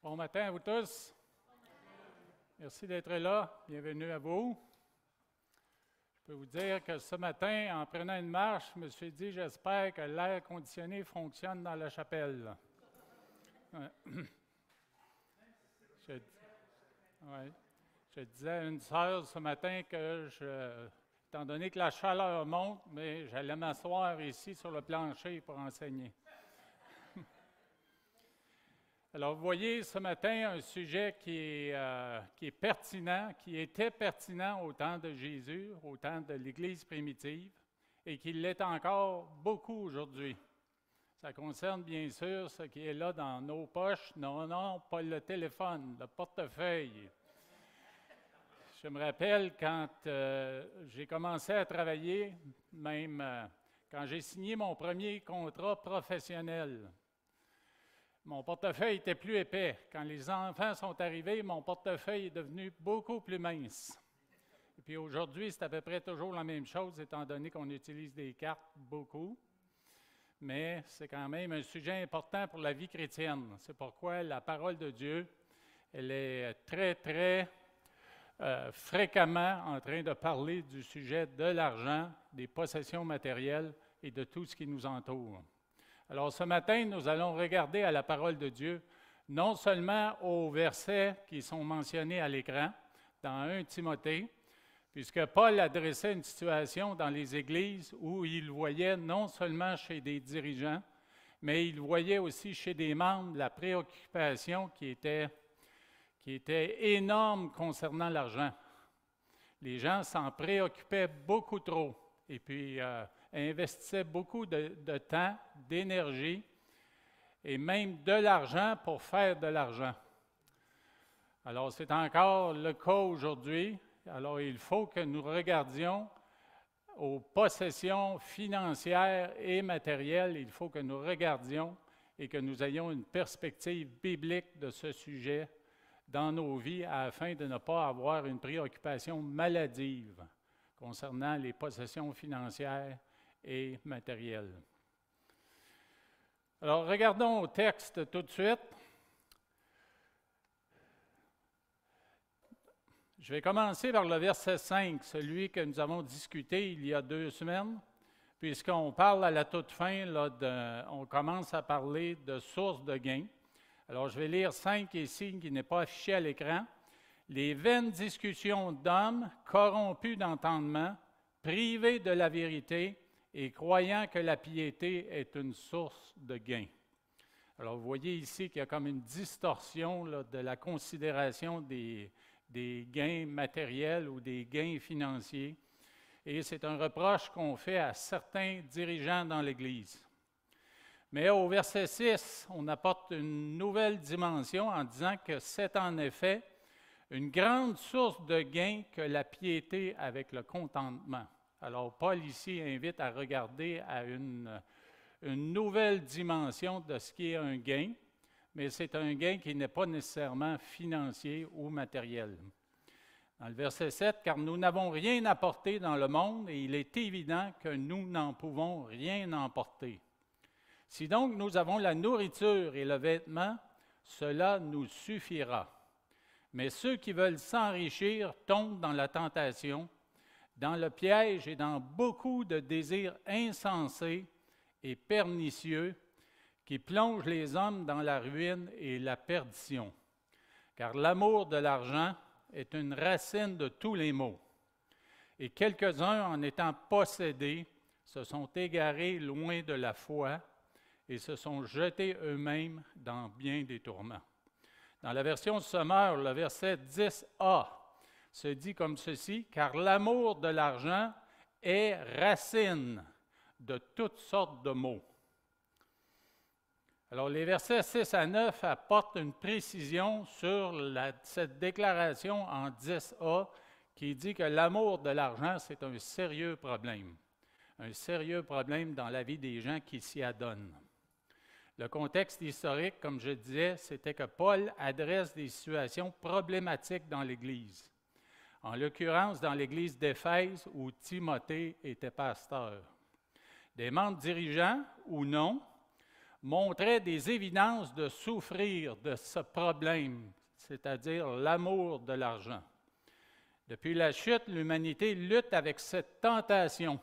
Bon matin à vous tous. Merci d'être là. Bienvenue à vous. Je peux vous dire que ce matin, en prenant une marche, je me suis dit, j'espère que l'air conditionné fonctionne dans la chapelle. Ouais. Je disais à une sœur ce matin que, étant donné que la chaleur monte, mais j'allais m'asseoir ici sur le plancher pour enseigner. Alors, vous voyez ce matin un sujet qui est pertinent, qui était pertinent au temps de Jésus, au temps de l'Église primitive, et qui l'est encore beaucoup aujourd'hui. Ça concerne bien sûr ce qui est là dans nos poches. Non, pas le téléphone, le portefeuille. Je me rappelle quand j'ai commencé à travailler, même quand j'ai signé mon premier contrat professionnel. Mon portefeuille était plus épais. Quand les enfants sont arrivés, mon portefeuille est devenu beaucoup plus mince. Et puis aujourd'hui, c'est à peu près toujours la même chose, étant donné qu'on utilise des cartes beaucoup. Mais c'est quand même un sujet important pour la vie chrétienne. C'est pourquoi la parole de Dieu, elle est très fréquemment en train de parler du sujet de l'argent, des possessions matérielles et de tout ce qui nous entoure. Alors ce matin, nous allons regarder à la parole de Dieu, non seulement aux versets qui sont mentionnés à l'écran, dans 1 Timothée, puisque Paul adressait une situation dans les églises où il voyait non seulement chez des dirigeants, mais il voyait aussi chez des membres la préoccupation qui était énorme concernant l'argent. Les gens s'en préoccupaient beaucoup trop. Et puis, investissaient beaucoup de temps, d'énergie et même de l'argent pour faire de l'argent. Alors, c'est encore le cas aujourd'hui. Alors, il faut que nous regardions aux possessions financières et matérielles. Il faut que nous regardions et que nous ayons une perspective biblique de ce sujet dans nos vies afin de ne pas avoir une préoccupation maladive concernant les possessions financières et matérielles. Alors, regardons au texte tout de suite. Je vais commencer par le verset 5, celui que nous avons discuté il y a 2 semaines, puisqu'on parle à la toute fin, on commence à parler de sources de gain. Alors, je vais lire 5 ici, qui n'est pas affiché à l'écran. Les vaines discussions d'hommes corrompus d'entendement, privés de la vérité et croyant que la piété est une source de gain. Alors, vous voyez ici qu'il y a comme une distorsion de la considération des gains matériels ou des gains financiers. Et c'est un reproche qu'on fait à certains dirigeants dans l'Église. Mais au verset 6, on apporte une nouvelle dimension en disant que c'est en effet une grande source de gain que la piété avec le contentement. Alors, Paul ici invite à regarder à une nouvelle dimension de ce qui est un gain, mais c'est un gain qui n'est pas nécessairement financier ou matériel. Dans le verset 7, « Car nous n'avons rien apporté dans le monde et il est évident que nous n'en pouvons rien emporter. Si donc nous avons la nourriture et le vêtement, cela nous suffira. Mais ceux qui veulent s'enrichir tombent dans la tentation, dans le piège et dans beaucoup de désirs insensés et pernicieux qui plongent les hommes dans la ruine et la perdition. Car l'amour de l'argent est une racine de tous les maux. Et quelques-uns, en étant possédés, se sont égarés loin de la foi et se sont jetés eux-mêmes dans bien des tourments. » Dans la version Sommaire, le verset 10a se dit comme ceci, « Car l'amour de l'argent est racine de toutes sortes de maux. » Alors, les versets 6 à 9 apportent une précision sur cette déclaration en 10a qui dit que l'amour de l'argent, c'est un sérieux problème dans la vie des gens qui s'y adonnent. Le contexte historique, comme je disais, c'était que Paul adresse des situations problématiques dans l'Église. En l'occurrence, dans l'Église d'Éphèse, où Timothée était pasteur. Des membres dirigeants ou non montrait des évidences de souffrir de ce problème, c'est-à-dire l'amour de l'argent. Depuis la chute, l'humanité lutte avec cette tentation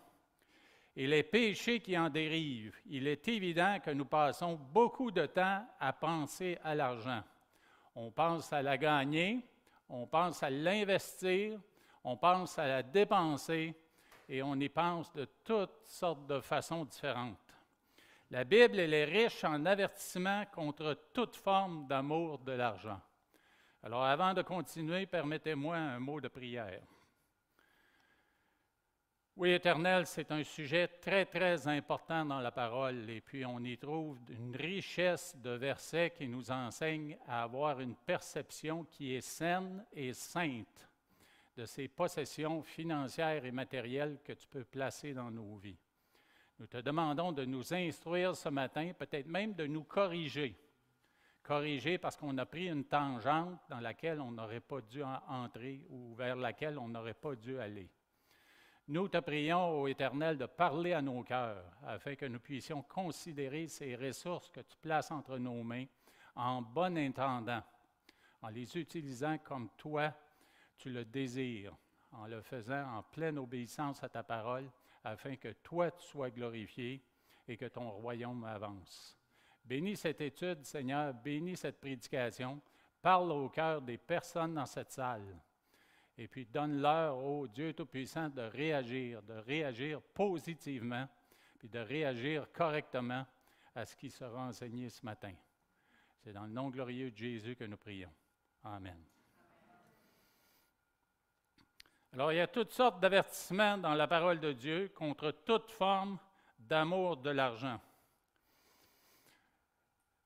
et les péchés qui en dérivent. Il est évident que nous passons beaucoup de temps à penser à l'argent. On pense à la gagner, on pense à l'investir, on pense à la dépenser et on y pense de toutes sortes de façons différentes. La Bible, elle est riche en avertissements contre toute forme d'amour de l'argent. Alors, avant de continuer, permettez-moi un mot de prière. Oui, Éternel, c'est un sujet très, très important dans la parole, et puis on y trouve une richesse de versets qui nous enseignent à avoir une perception qui est saine et sainte de ces possessions financières et matérielles que tu peux placer dans nos vies. Nous te demandons de nous instruire ce matin, peut-être même de nous corriger. Corriger parce qu'on a pris une tangente dans laquelle on n'aurait pas dû entrer ou vers laquelle on n'aurait pas dû aller. Nous te prions, ô Éternel, de parler à nos cœurs afin que nous puissions considérer ces ressources que tu places entre nos mains en bon intendant, en les utilisant comme toi, tu le désires, en le faisant en pleine obéissance à ta parole, afin que toi, tu sois glorifié et que ton royaume avance. Bénis cette étude, Seigneur, bénis cette prédication, parle au cœur des personnes dans cette salle. Et puis donne-leur, ô Dieu Tout-Puissant, de réagir positivement, puis de réagir correctement à ce qui sera enseigné ce matin. C'est dans le nom glorieux de Jésus que nous prions. Amen. Alors, il y a toutes sortes d'avertissements dans la parole de Dieu contre toute forme d'amour de l'argent.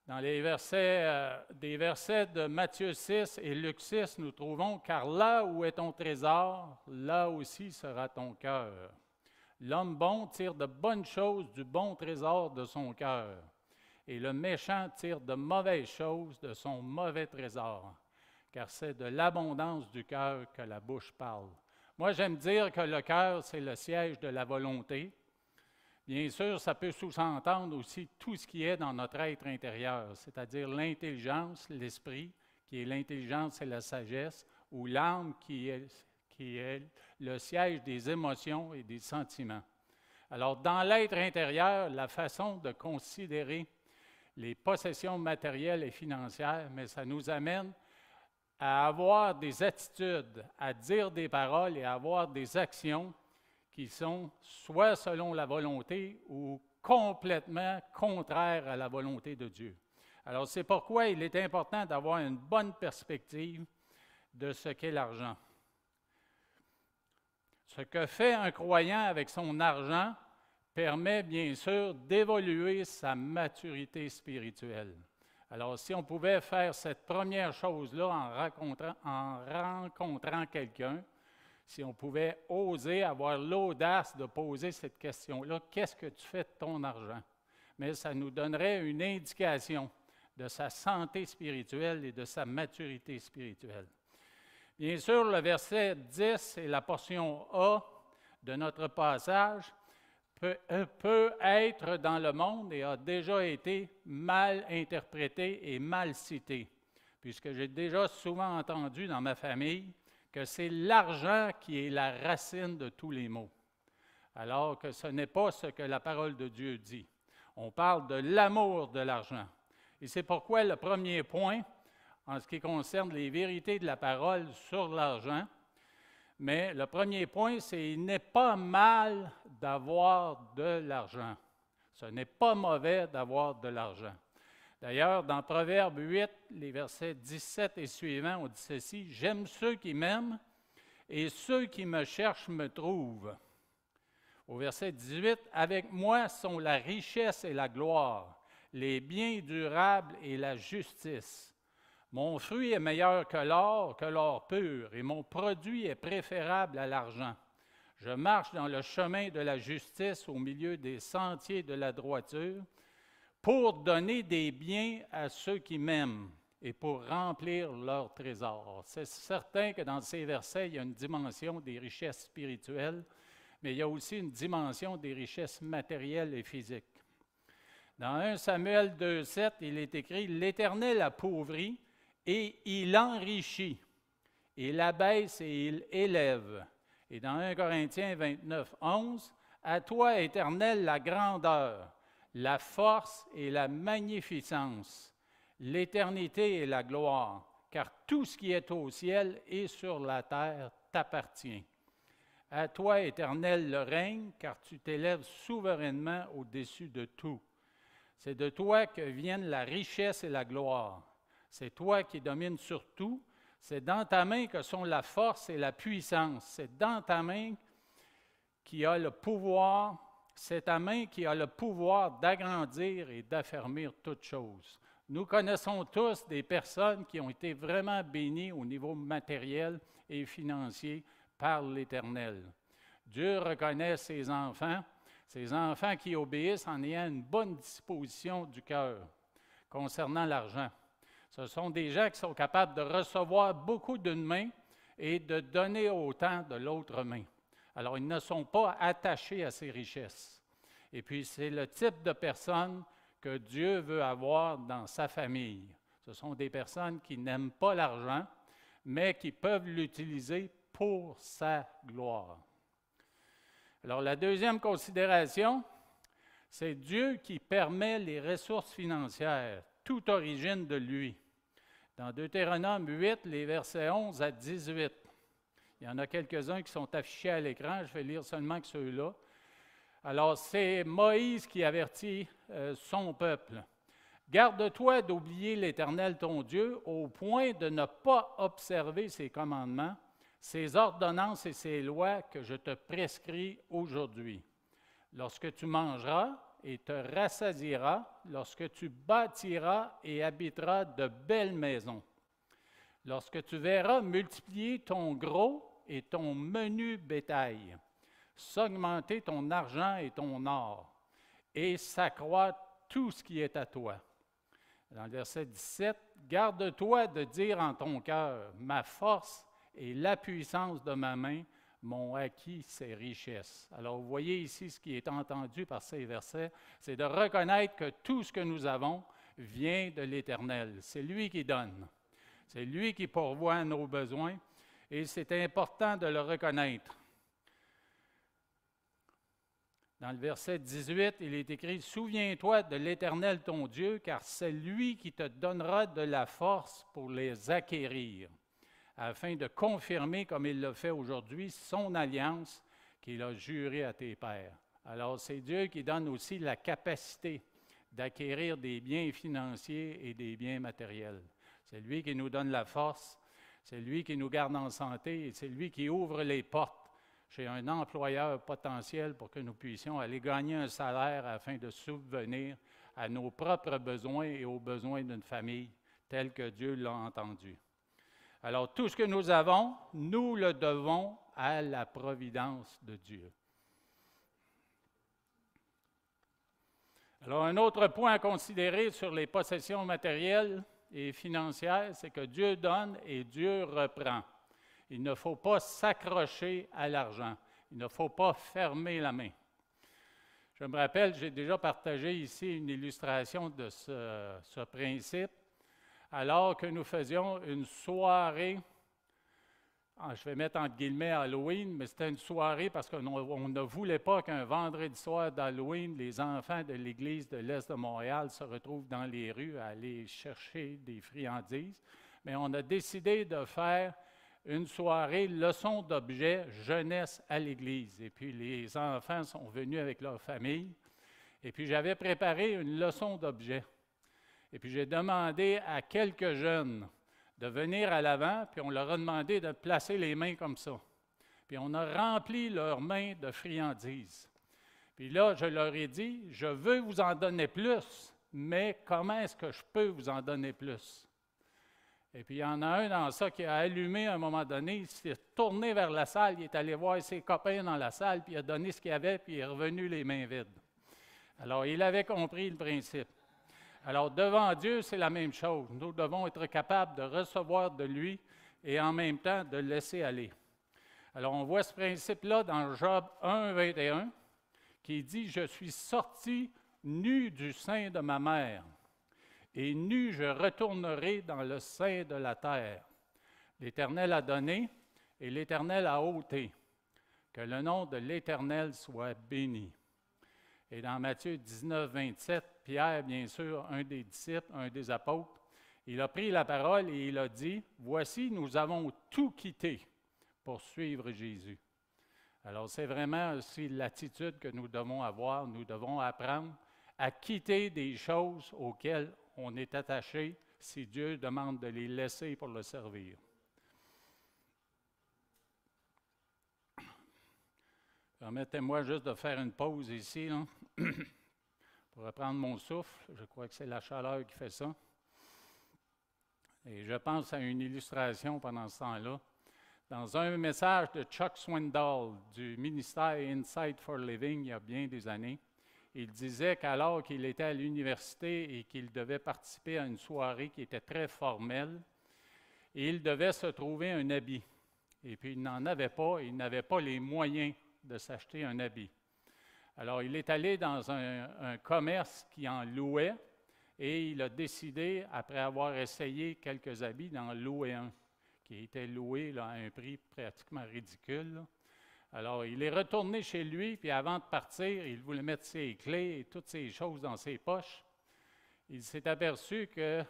Dans les des versets de Matthieu 6 et Luc 6, nous trouvons « Car là où est ton trésor, là aussi sera ton cœur. L'homme bon tire de bonnes choses du bon trésor de son cœur, et le méchant tire de mauvaises choses de son mauvais trésor, car c'est de l'abondance du cœur que la bouche parle. » Moi, j'aime dire que le cœur, c'est le siège de la volonté. Bien sûr, ça peut sous-entendre aussi tout ce qui est dans notre être intérieur, c'est-à-dire l'intelligence, l'esprit, qui est l'intelligence et la sagesse, ou l'âme qui est le siège des émotions et des sentiments. Alors, dans l'être intérieur, la façon de considérer les possessions matérielles et financières, mais ça nous amène à avoir des attitudes, à dire des paroles et à avoir des actions qui sont soit selon la volonté ou complètement contraires à la volonté de Dieu. Alors, c'est pourquoi il est important d'avoir une bonne perspective de ce qu'est l'argent. Ce que fait un croyant avec son argent permet bien sûr d'évoluer sa maturité spirituelle. Alors, si on pouvait faire cette première chose-là en rencontrant quelqu'un, si on pouvait oser avoir l'audace de poser cette question-là, qu'est-ce que tu fais de ton argent? Mais ça nous donnerait une indication de sa santé spirituelle et de sa maturité spirituelle. Bien sûr, le verset 10 et la portion A de notre passage peut être dans le monde et a déjà été mal interprété et mal cité, puisque j'ai déjà souvent entendu dans ma famille que c'est l'argent qui est la racine de tous les maux, alors que ce n'est pas ce que la parole de Dieu dit. On parle de l'amour de l'argent. Et c'est pourquoi le premier point, en ce qui concerne les vérités de la parole sur l'argent, mais le premier point, c'est qu'il n'est pas mal d'avoir de l'argent. Ce n'est pas mauvais d'avoir de l'argent. D'ailleurs, dans Proverbe 8, les versets 17 et suivants, on dit ceci, « J'aime ceux qui m'aiment et ceux qui me cherchent me trouvent. » Au verset 18, « Avec moi sont la richesse et la gloire, les biens durables et la justice. Mon fruit est meilleur que l'or pur, et mon produit est préférable à l'argent. Je marche dans le chemin de la justice au milieu des sentiers de la droiture, pour donner des biens à ceux qui m'aiment et pour remplir leur trésor. » C'est certain que dans ces versets, il y a une dimension des richesses spirituelles, mais il y a aussi une dimension des richesses matérielles et physiques. Dans 1 Samuel 2,7, il est écrit « L'Éternel appauvrit et il enrichit. Il abaisse et il élève. » Et dans 1 Corinthiens 29,11, « À toi, Éternel, la grandeur, la force et la magnificence, l'éternité et la gloire, car tout ce qui est au ciel et sur la terre t'appartient. À toi, Éternel, le règne, car tu t'élèves souverainement au-dessus de tout. C'est de toi que viennent la richesse et la gloire. C'est toi qui domines sur tout. C'est dans ta main que sont la force et la puissance. C'est dans ta main qui a le pouvoir. C'est ta main qui a le pouvoir d'agrandir et d'affermir toutes choses. » Nous connaissons tous des personnes qui ont été vraiment bénies au niveau matériel et financier par l'Éternel. Dieu reconnaît ses enfants qui obéissent en ayant une bonne disposition du cœur concernant l'argent. Ce sont des gens qui sont capables de recevoir beaucoup d'une main et de donner autant de l'autre main. Alors, ils ne sont pas attachés à ces richesses. Et puis, c'est le type de personnes que Dieu veut avoir dans sa famille. Ce sont des personnes qui n'aiment pas l'argent, mais qui peuvent l'utiliser pour sa gloire. Alors, la deuxième considération, c'est Dieu qui permet les ressources financières, toute origine de lui. Dans Deutéronome 8, les versets 11 à 18, il y en a quelques-uns qui sont affichés à l'écran, je vais lire seulement que ceux-là. Alors, c'est Moïse qui avertit son peuple. « Garde-toi d'oublier l'Éternel ton Dieu au point de ne pas observer ses commandements, ses ordonnances et ses lois que je te prescris aujourd'hui. Lorsque tu mangeras et te rassasieras, lorsque tu bâtiras et habiteras de belles maisons, lorsque tu verras multiplier ton gros et ton menu bétail, s'augmenter ton argent et ton or, et s'accroître tout ce qui est à toi. » Dans le verset 17, « Garde-toi de dire en ton cœur, ma force et la puissance de ma main m'ont acquis ces richesses. » Alors, vous voyez ici ce qui est entendu par ces versets, c'est de reconnaître que tout ce que nous avons vient de l'Éternel. C'est lui qui donne. C'est lui qui pourvoit à nos besoins et c'est important de le reconnaître. Dans le verset 18, il est écrit « Souviens-toi de l'Éternel ton Dieu, car c'est lui qui te donnera de la force pour les acquérir, afin de confirmer, comme il l'a fait aujourd'hui, son alliance qu'il a jurée à tes pères. » Alors, c'est Dieu qui donne aussi la capacité d'acquérir des biens financiers et des biens matériels. C'est lui qui nous donne la force, c'est lui qui nous garde en santé et c'est lui qui ouvre les portes chez un employeur potentiel pour que nous puissions aller gagner un salaire afin de subvenir à nos propres besoins et aux besoins d'une famille telle que Dieu l'a entendu. Alors, tout ce que nous avons, nous le devons à la providence de Dieu. Alors, un autre point à considérer sur les possessions matérielles et financières, c'est que Dieu donne et Dieu reprend. Il ne faut pas s'accrocher à l'argent. Il ne faut pas fermer la main. Je me rappelle, j'ai déjà partagé ici une illustration de ce principe, alors que nous faisions une soirée, je vais mettre entre guillemets Halloween, mais c'était une soirée parce qu'on ne voulait pas qu'un vendredi soir d'Halloween, les enfants de l'Église de l'Est de Montréal se retrouvent dans les rues à aller chercher des friandises. Mais on a décidé de faire une soirée leçon d'objets jeunesse à l'Église. Et puis les enfants sont venus avec leur famille. Et puis j'avais préparé une leçon d'objets. Et puis j'ai demandé à quelques jeunes de venir à l'avant, puis on leur a demandé de placer les mains comme ça. Puis on a rempli leurs mains de friandises. Puis là, je leur ai dit, je veux vous en donner plus, mais comment est-ce que je peux vous en donner plus? Et puis, il y en a un dans ça qui a allumé à un moment donné, il s'est tourné vers la salle, il est allé voir ses copains dans la salle, puis il a donné ce qu'il y avait, puis il est revenu les mains vides. Alors, il avait compris le principe. Alors, devant Dieu, c'est la même chose. Nous devons être capables de recevoir de lui et en même temps de laisser aller. Alors, on voit ce principe-là dans Job 1, 21, qui dit « Je suis sorti nu du sein de ma mère, et nu je retournerai dans le sein de la terre. L'Éternel a donné, et l'Éternel a ôté. Que le nom de l'Éternel soit béni. » Et dans Matthieu 19, 27, Pierre, bien sûr, un des disciples, un des apôtres, il a pris la parole et il a dit, « Voici, nous avons tout quitté pour suivre Jésus. » Alors, c'est vraiment aussi l'attitude que nous devons avoir. Nous devons apprendre à quitter des choses auxquelles on est attaché si Dieu demande de les laisser pour le servir. Permettez-moi juste de faire une pause ici, là, pour reprendre mon souffle. Je crois que c'est la chaleur qui fait ça. Et je pense à une illustration pendant ce temps-là. Dans un message de Chuck Swindoll du ministère Insight for Living, il y a bien des années, il disait qu'alors qu'il était à l'université et qu'il devait participer à une soirée qui était très formelle, il devait se trouver un habit. Et puis il n'en avait pas, il n'avait pas les moyens de s'acheter un habit. Alors il est allé dans un commerce qui en louait et il a décidé, après avoir essayé quelques habits, d'en louer un, qui était loué là, à un prix pratiquement ridicule, là. Alors, il est retourné chez lui, puis avant de partir, il voulait mettre ses clés et toutes ses choses dans ses poches. Il s'est aperçu que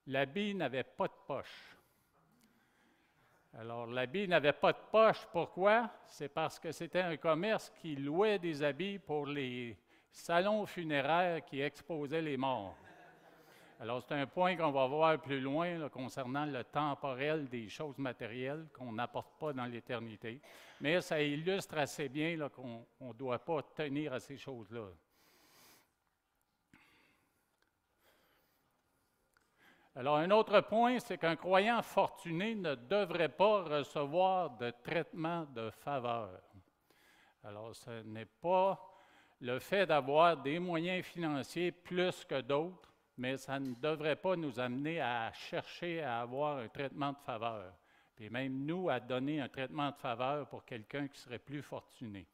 l'habit n'avait pas de poche. Alors, l'habit n'avait pas de poche. Pourquoi? C'est parce que c'était un commerce qui louait des habits pour les salons funéraires qui exposaient les morts. Alors, c'est un point qu'on va voir plus loin là, concernant le temporel des choses matérielles qu'on n'apporte pas dans l'éternité. Mais ça illustre assez bien là, qu'on ne doit pas tenir à ces choses-là. Alors, un autre point, c'est qu'un croyant fortuné ne devrait pas recevoir de traitement de faveur. Alors, ce n'est pas le fait d'avoir des moyens financiers plus que d'autres, mais ça ne devrait pas nous amener à chercher à avoir un traitement de faveur. Puis même nous, à donner un traitement de faveur pour quelqu'un qui serait plus fortuné.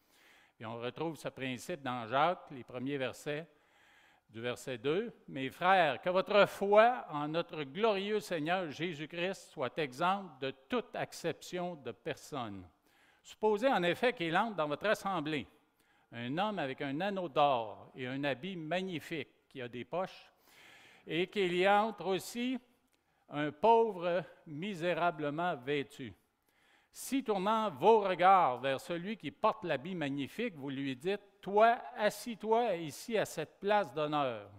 Et on retrouve ce principe dans Jacques, les premiers versets, du verset 2. « Mes frères, que votre foi en notre glorieux Seigneur Jésus-Christ soit exempte de toute acception de personne. Supposez en effet qu'il entre dans votre assemblée un homme avec un anneau d'or et un habit magnifique qui a des poches, et qu'il y entre aussi un pauvre misérablement vêtu. Si tournant vos regards vers celui qui porte l'habit magnifique, vous lui dites, « Toi, assis-toi ici à cette place d'honneur. »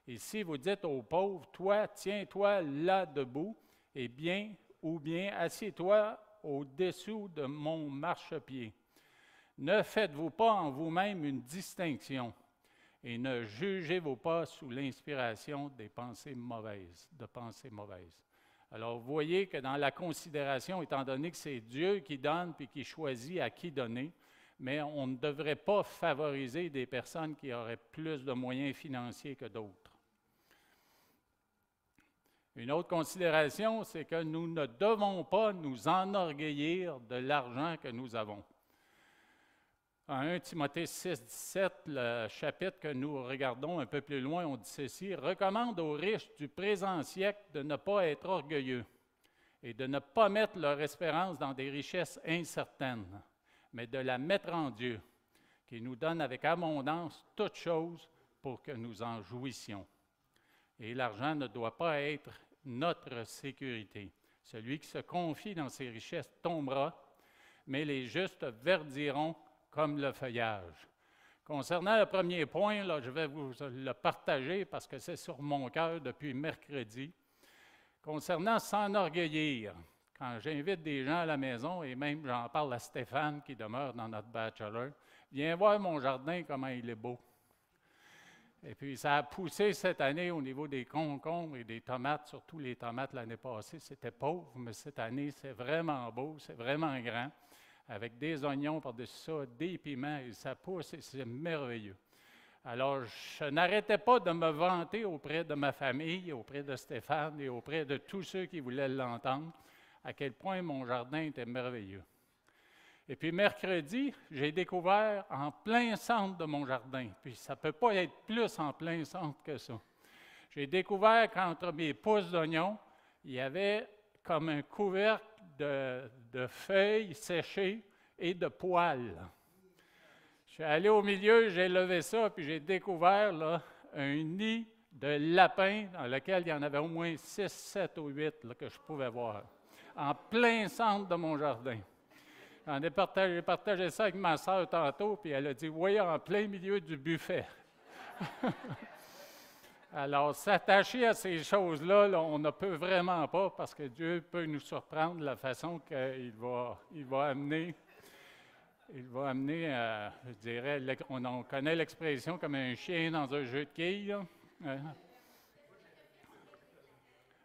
Et si vous dites au pauvre, « Toi, tiens-toi là debout, et bien, ou bien, assieds-toi au-dessous de mon marchepied. » Ne faites-vous pas en vous-même une distinction, et ne jugez-vous pas sous l'inspiration de pensées mauvaises. Alors, vous voyez que dans la considération, étant donné que c'est Dieu qui donne et qui choisit à qui donner, mais on ne devrait pas favoriser des personnes qui auraient plus de moyens financiers que d'autres. Une autre considération, c'est que nous ne devons pas nous enorgueillir de l'argent que nous avons. En 1 Timothée 6, 17, le chapitre que nous regardons un peu plus loin, on dit ceci, « Recommande aux riches du présent siècle de ne pas être orgueilleux et de ne pas mettre leur espérance dans des richesses incertaines, mais de la mettre en Dieu, qui nous donne avec abondance toutes choses pour que nous en jouissions. » Et l'argent ne doit pas être notre sécurité. Celui qui se confie dans ses richesses tombera, mais les justes verdiront comme le feuillage. Concernant le premier point, là, je vais vous le partager parce que c'est sur mon cœur depuis mercredi. Concernant s'enorgueillir, quand j'invite des gens à la maison, et même j'en parle à Stéphane qui demeure dans notre bachelor, viens voir mon jardin, comment il est beau. Et puis ça a poussé cette année au niveau des concombres et des tomates, surtout les tomates l'année passée, c'était pauvre, mais cette année c'est vraiment beau, c'est vraiment grand. Avec des oignons par-dessus ça, des piments, et ça pousse, et c'est merveilleux. Alors, je n'arrêtais pas de me vanter auprès de ma famille, auprès de Stéphane et auprès de tous ceux qui voulaient l'entendre, à quel point mon jardin était merveilleux. Et puis mercredi, j'ai découvert en plein centre de mon jardin, puis ça ne peut pas être plus en plein centre que ça. J'ai découvert qu'entre mes pousses d'oignons, il y avait comme un couvercle de feuilles séchées et de poils. Je suis allé au milieu, j'ai levé ça, puis j'ai découvert là, un nid de lapins dans lequel il y en avait au moins 6, 7 ou 8 là, que je pouvais voir, en plein centre de mon jardin. J'ai partagé ça avec ma sœur tantôt, puis elle a dit « Oui, en plein milieu du buffet. » Alors, s'attacher à ces choses-là, là, on ne peut vraiment pas, parce que Dieu peut nous surprendre de la façon qu'il va amener. Il va amener, je dirais, on connaît l'expression comme un chien dans un jeu de quilles.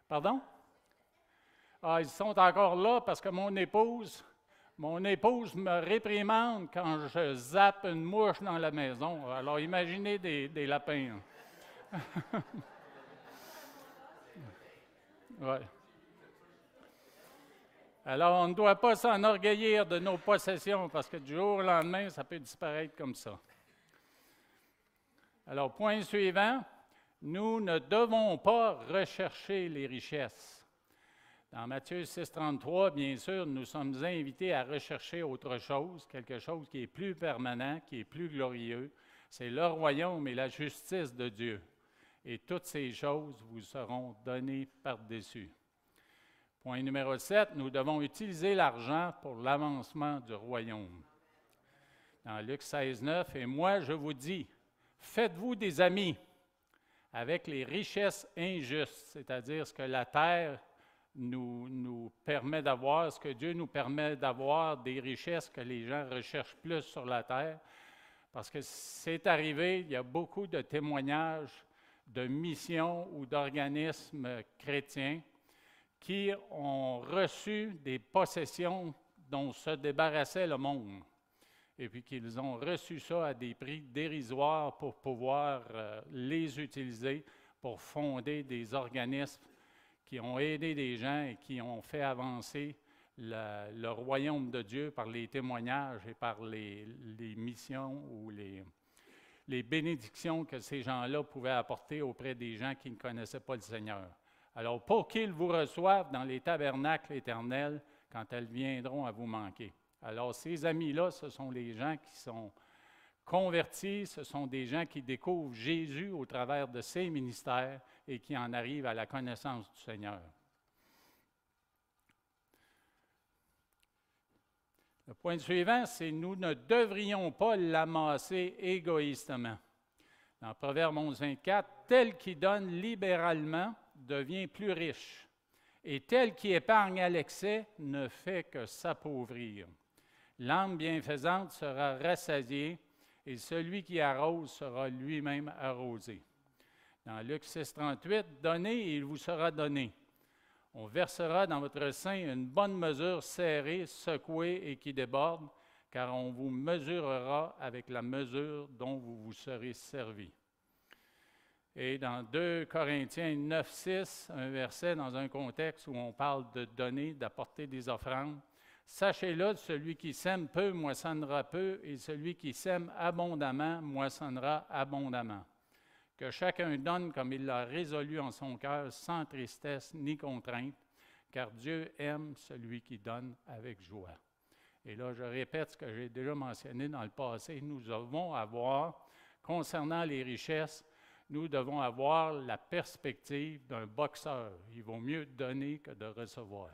Pardon? Ah, ils sont encore là parce que mon épouse me réprimande quand je zappe une mouche dans la maison. Alors, imaginez des lapins. Ouais. Alors, on ne doit pas s'enorgueillir de nos possessions parce que du jour au lendemain, ça peut disparaître comme ça. Alors, point suivant, nous ne devons pas rechercher les richesses. Dans Matthieu 6,33, bien sûr, nous sommes invités à rechercher autre chose, quelque chose qui est plus permanent, qui est plus glorieux. C'est le royaume et la justice de Dieu. Et toutes ces choses vous seront données par-dessus. Point numéro 7, nous devons utiliser l'argent pour l'avancement du royaume. Dans Luc 16,9, « Et moi, je vous dis, faites-vous des amis avec les richesses injustes, c'est-à-dire ce que la terre nous permet d'avoir, ce que Dieu nous permet d'avoir, des richesses que les gens recherchent plus sur la terre. Parce que c'est arrivé, il y a beaucoup de témoignages de missions ou d'organismes chrétiens qui ont reçu des possessions dont se débarrassait le monde. Et puis qu'ils ont reçu ça à des prix dérisoires pour pouvoir les utiliser pour fonder des organismes qui ont aidé des gens et qui ont fait avancer le royaume de Dieu par les témoignages et par les missions ou les bénédictions que ces gens-là pouvaient apporter auprès des gens qui ne connaissaient pas le Seigneur. Alors, pour qu'ils vous reçoivent dans les tabernacles éternels quand elles viendront à vous manquer. Alors, ces amis-là, ce sont les gens qui sont convertis, ce sont des gens qui découvrent Jésus au travers de ses ministères et qui en arrivent à la connaissance du Seigneur. Le point suivant, c'est « Nous ne devrions pas l'amasser égoïstement ». Dans Proverbe 11,24, « Tel qui donne libéralement devient plus riche, et tel qui épargne à l'excès ne fait que s'appauvrir. L'âme bienfaisante sera rassasiée, et celui qui arrose sera lui-même arrosé. » Dans Luc 6,38, « Donnez et il vous sera donné. On versera dans votre sein une bonne mesure serrée, secouée et qui déborde, car on vous mesurera avec la mesure dont vous vous serez servi. » Et dans 2 Corinthiens 9,6, un verset dans un contexte où on parle de donner, d'apporter des offrandes. « Sachez-le, celui qui sème peu moissonnera peu, et celui qui sème abondamment moissonnera abondamment. Que chacun donne comme il l'a résolu en son cœur, sans tristesse ni contrainte, car Dieu aime celui qui donne avec joie. » Et là, je répète ce que j'ai déjà mentionné dans le passé. Nous devons avoir, concernant les richesses, nous devons avoir la perspective d'un boxeur. Il vaut mieux donner que de recevoir.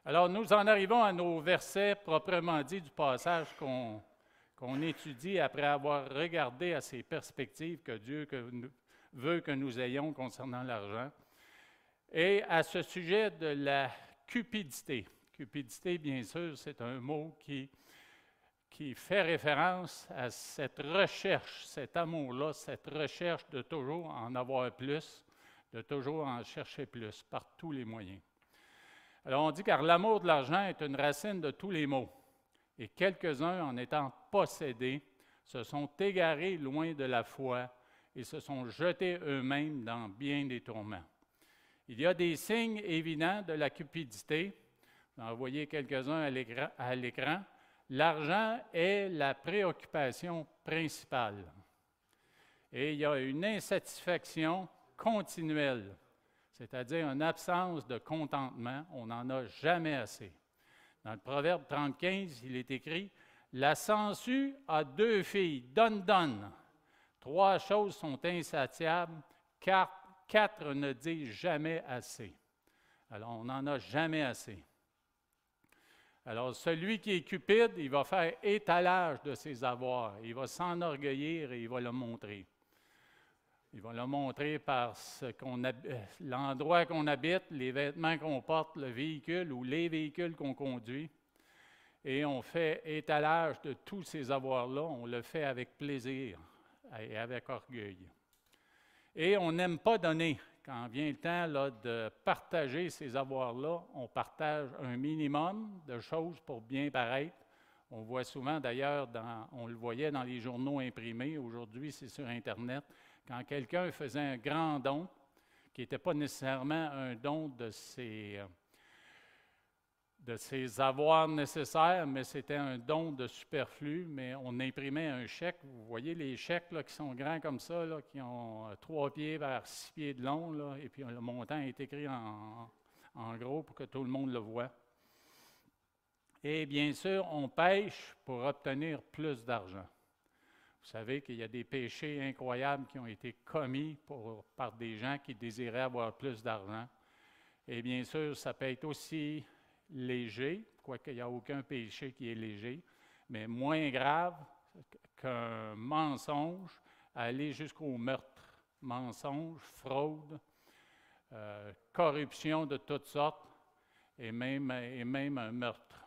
Alors, nous en arrivons à nos versets proprement dits du passage qu'on étudie après avoir regardé à ces perspectives que Dieu veut que nous ayons concernant l'argent. Et à ce sujet de la cupidité. Cupidité, bien sûr, c'est un mot qui fait référence à cette recherche, cet amour-là, cette recherche de toujours en avoir plus, de toujours en chercher plus, par tous les moyens. Alors on dit, car l'amour de l'argent est une racine de tous les maux, et quelques-uns, en étant possédés, se sont égarés loin de la foi et se sont jetés eux-mêmes dans bien des tourments. Il y a des signes évidents de la cupidité. vais en envoyer quelques-uns à l'écran. L'argent est la préoccupation principale. Et il y a une insatisfaction continuelle, c'est-à-dire une absence de contentement. On n'en a jamais assez. Dans le Proverbe 35, il est écrit « La sangsue a 2 filles, donne. 3 choses sont insatiables, car 4 ne disent jamais assez. » Alors, on n'en a jamais assez. Alors, celui qui est cupide, il va faire étalage de ses avoirs. Il va s'enorgueillir et il va le montrer. Il va le montrer par l'endroit qu'on habite, les vêtements qu'on porte, le véhicule ou les véhicules qu'on conduit. Et on fait étalage de tous ces avoirs-là. On le fait avec plaisir et avec orgueil. Et on n'aime pas donner. Quand vient le temps là, de partager ces avoirs-là, on partage un minimum de choses pour bien paraître. On voit souvent d'ailleurs, on le voyait dans les journaux imprimés, aujourd'hui c'est sur Internet, quand quelqu'un faisait un grand don, qui n'était pas nécessairement un don de ses avoirs nécessaires, mais c'était un don de superflu, mais on imprimait un chèque. Vous voyez les chèques là, qui sont grands comme ça, là, qui ont 3 pieds vers 6 pieds de long, là, et puis le montant est écrit en gros pour que tout le monde le voit. Et bien sûr, on pêche pour obtenir plus d'argent. Vous savez qu'il y a des péchés incroyables qui ont été commis par des gens qui désiraient avoir plus d'argent. Et bien sûr, ça peut être aussi léger, quoique il n'y a aucun péché qui est léger, mais moins grave qu'un mensonge, aller jusqu'au meurtre. Mensonge, fraude, corruption de toutes sortes et même un meurtre.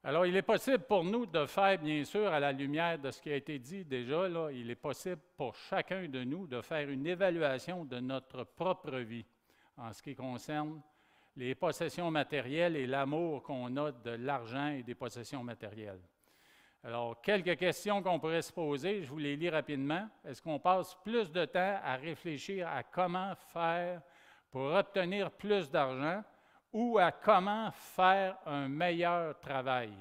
Alors, il est possible pour nous de faire, bien sûr, à la lumière de ce qui a été dit déjà, là, il est possible pour chacun de nous de faire une évaluation de notre propre vie en ce qui concerne les possessions matérielles et l'amour qu'on a de l'argent et des possessions matérielles. Alors, quelques questions qu'on pourrait se poser, je vous les lis rapidement. Est-ce qu'on passe plus de temps à réfléchir à comment faire pour obtenir plus d'argent ou à comment faire un meilleur travail?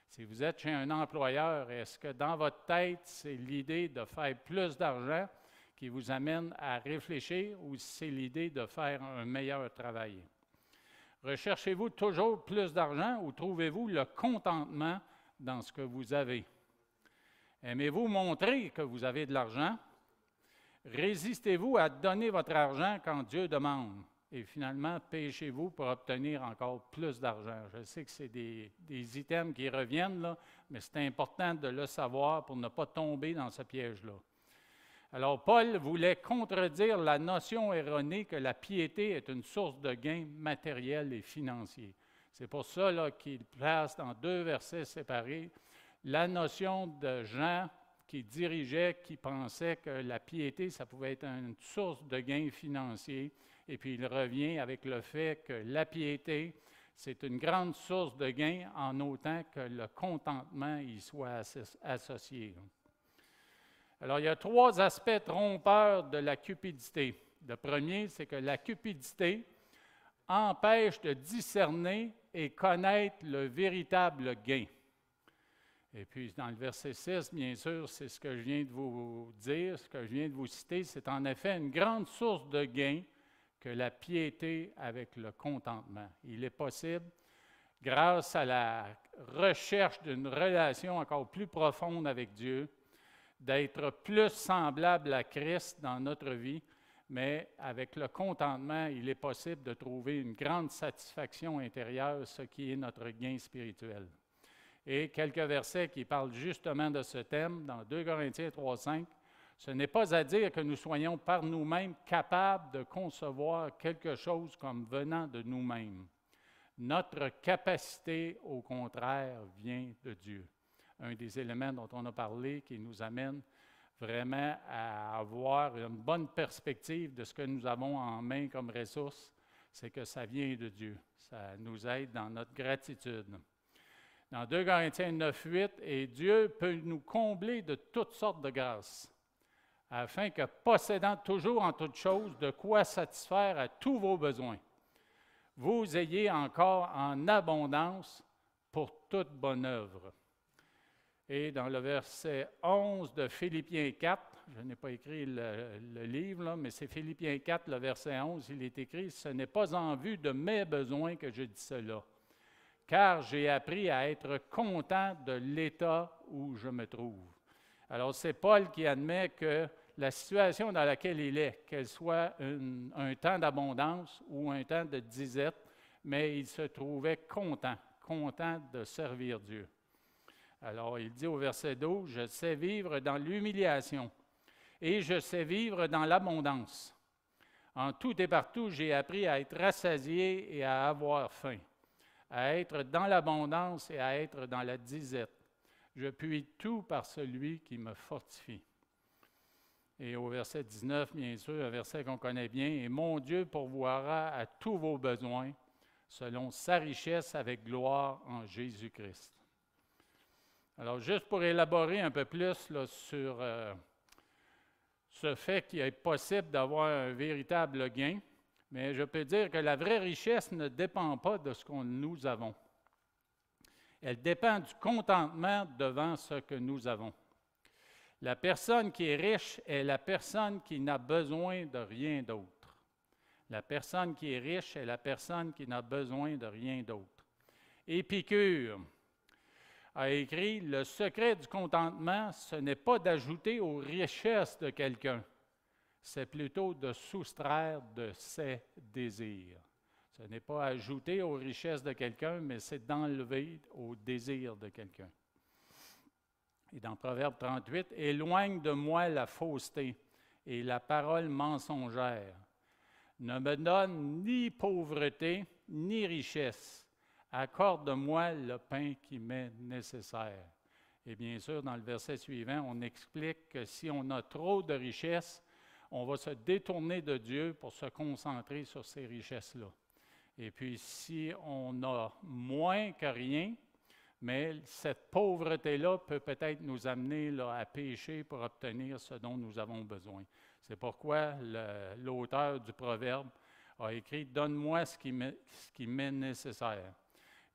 Si vous êtes chez un employeur, est-ce que dans votre tête, c'est l'idée de faire plus d'argent qui vous amène à réfléchir ou c'est l'idée de faire un meilleur travail? Recherchez-vous toujours plus d'argent ou trouvez-vous le contentement dans ce que vous avez? Aimez-vous montrer que vous avez de l'argent? Résistez-vous à donner votre argent quand Dieu demande? Et finalement, péchez-vous pour obtenir encore plus d'argent. Je sais que c'est des items qui reviennent, là, mais c'est important de le savoir pour ne pas tomber dans ce piège-là. Alors, Paul voulait contredire la notion erronée que la piété est une source de gain matériel et financier. C'est pour ça là, qu'il place dans 2 versets séparés la notion de gens qui dirigeaient, qui pensaient que la piété, ça pouvait être une source de gain financier. Et puis, il revient avec le fait que la piété, c'est une grande source de gain en autant que le contentement y soit associé. Alors, il y a 3 aspects trompeurs de la cupidité. Le premier, c'est que la cupidité empêche de discerner et connaître le véritable gain. Et puis, dans le verset 6, bien sûr, c'est ce que je viens de vous dire, ce que je viens de vous citer, c'est en effet une grande source de gain que la piété avec le contentement. Il est possible, grâce à la recherche d'une relation encore plus profonde avec Dieu, d'être plus semblable à Christ dans notre vie, mais avec le contentement, il est possible de trouver une grande satisfaction intérieure, ce qui est notre gain spirituel. Et quelques versets qui parlent justement de ce thème, dans 2 Corinthiens 3,5, ce n'est pas à dire que nous soyons par nous-mêmes capables de concevoir quelque chose comme venant de nous-mêmes. Notre capacité, au contraire, vient de Dieu. Un des éléments dont on a parlé qui nous amène vraiment à avoir une bonne perspective de ce que nous avons en main comme ressources, c'est que ça vient de Dieu. Ça nous aide dans notre gratitude. Dans 2 Corinthiens 9,8, « Et Dieu peut nous combler de toutes sortes de grâces, afin que, possédant toujours en toutes choses de quoi satisfaire à tous vos besoins, vous ayez encore en abondance pour toute bonne œuvre. Et dans le verset 11 de Philippiens 4, je n'ai pas écrit le livre, là, mais c'est Philippiens 4, le verset 11, il est écrit « Ce n'est pas en vue de mes besoins que je dis cela, car j'ai appris à être content de l'état où je me trouve. » Alors, c'est Paul qui admet que la situation dans laquelle il est, qu'elle soit un temps d'abondance ou un temps de disette, mais il se trouvait content de servir Dieu. Alors, il dit au verset 12, « Je sais vivre dans l'humiliation et je sais vivre dans l'abondance. En tout et partout, j'ai appris à être rassasié et à avoir faim, à être dans l'abondance et à être dans la disette. Je puis tout par celui qui me fortifie. » Et au verset 19, bien sûr, un verset qu'on connaît bien, « Et mon Dieu pourvoira à tous vos besoins, selon sa richesse avec gloire en Jésus-Christ. » Alors, juste pour élaborer un peu plus là, sur ce fait qu'il est possible d'avoir un véritable gain, mais je peux dire que la vraie richesse ne dépend pas de ce que nous avons. Elle dépend du contentement devant ce que nous avons. La personne qui est riche est la personne qui n'a besoin de rien d'autre. La personne qui est riche est la personne qui n'a besoin de rien d'autre. Épicure a écrit « Le secret du contentement, ce n'est pas d'ajouter aux richesses de quelqu'un, c'est plutôt de soustraire de ses désirs. » Ce n'est pas ajouter aux richesses de quelqu'un, mais c'est d'enlever aux désirs de quelqu'un. Et dans Proverbe 38, « Éloigne de moi la fausseté et la parole mensongère. Ne me donne ni pauvreté, ni richesse. Accorde-moi le pain qui m'est nécessaire. » Et bien sûr, dans le verset suivant, on explique que si on a trop de richesses, on va se détourner de Dieu pour se concentrer sur ces richesses-là. Et puis, si on a moins que rien, mais cette pauvreté-là peut peut-être nous amener là, à pécher pour obtenir ce dont nous avons besoin. C'est pourquoi l'auteur du Proverbe a écrit « Donne-moi ce qui m'est nécessaire ».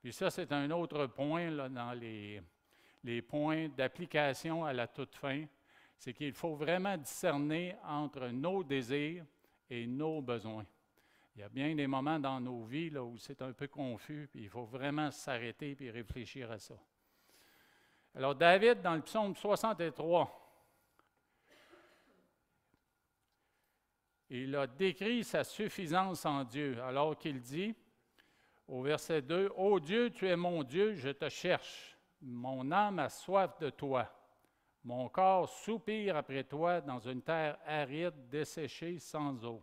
Puis ça, c'est un autre point là, dans les points d'application à la toute fin, c'est qu'il faut vraiment discerner entre nos désirs et nos besoins. Il y a bien des moments dans nos vies là, où c'est un peu confus, puis il faut vraiment s'arrêter et réfléchir à ça. Alors David, dans le psaume 63, il a décrit sa suffisance en Dieu, alors qu'il dit, au verset 2, « Ô Dieu, tu es mon Dieu, je te cherche. Mon âme a soif de toi. Mon corps soupire après toi dans une terre aride, desséchée, sans eau.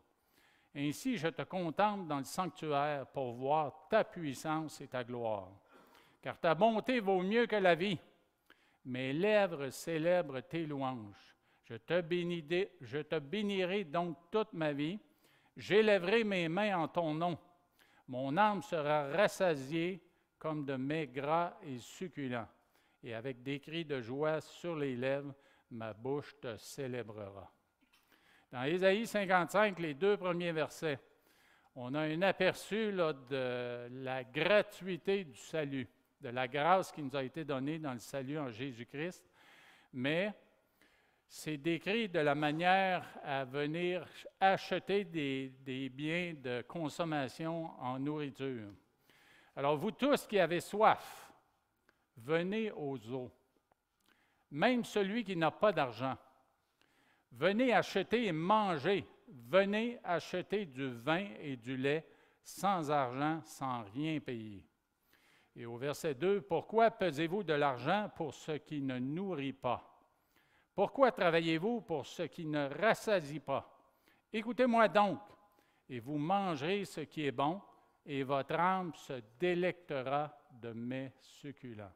Ainsi, je te contemple dans le sanctuaire pour voir ta puissance et ta gloire. Car ta bonté vaut mieux que la vie. Mes lèvres célèbrent tes louanges. Je te bénirai donc toute ma vie. J'élèverai mes mains en ton nom. Mon âme sera rassasiée comme de mets gras et succulents. Et avec des cris de joie sur les lèvres, ma bouche te célébrera. » Dans Ésaïe 55, les 2 premiers versets, on a un aperçu là, de la gratuité du salut, de la grâce qui nous a été donnée dans le salut en Jésus-Christ, mais c'est décrit de la manière à venir acheter des biens de consommation en nourriture. Alors, vous tous qui avez soif, venez aux eaux. Même celui qui n'a pas d'argent, venez acheter et manger. Venez acheter du vin et du lait sans argent, sans rien payer. Et au verset 2, « Pourquoi pesez-vous de l'argent pour ce qui ne nourrit pas? Pourquoi travaillez-vous pour ce qui ne rassasie pas? Écoutez-moi donc, et vous mangerez ce qui est bon, et votre âme se délectera de mets succulents. »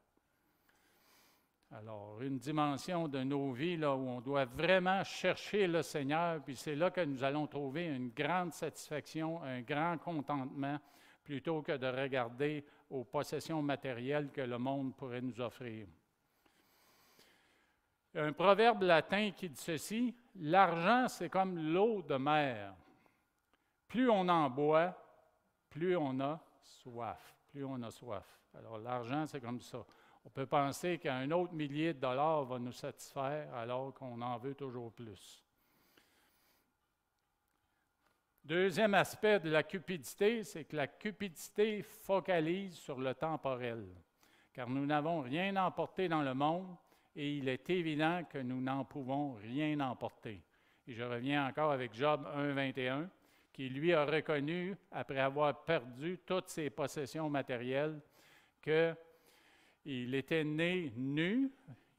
Alors, une dimension de nos vies là, où on doit vraiment chercher le Seigneur, puis c'est là que nous allons trouver une grande satisfaction, un grand contentement, plutôt que de regarder aux possessions matérielles que le monde pourrait nous offrir. Un proverbe latin qui dit ceci, « L'argent, c'est comme l'eau de mer. Plus on en boit, plus on a soif, plus on a soif. Alors l'argent, c'est comme ça. On peut penser qu'un autre millier de dollars va nous satisfaire alors qu'on en veut toujours plus. Deuxième aspect de la cupidité, c'est que la cupidité focalise sur le temporel, car nous n'avons rien emporté dans le monde et il est évident que nous n'en pouvons rien emporter. Et je reviens encore avec Job 1,21, qui lui a reconnu, après avoir perdu toutes ses possessions matérielles, qu'il était né nu,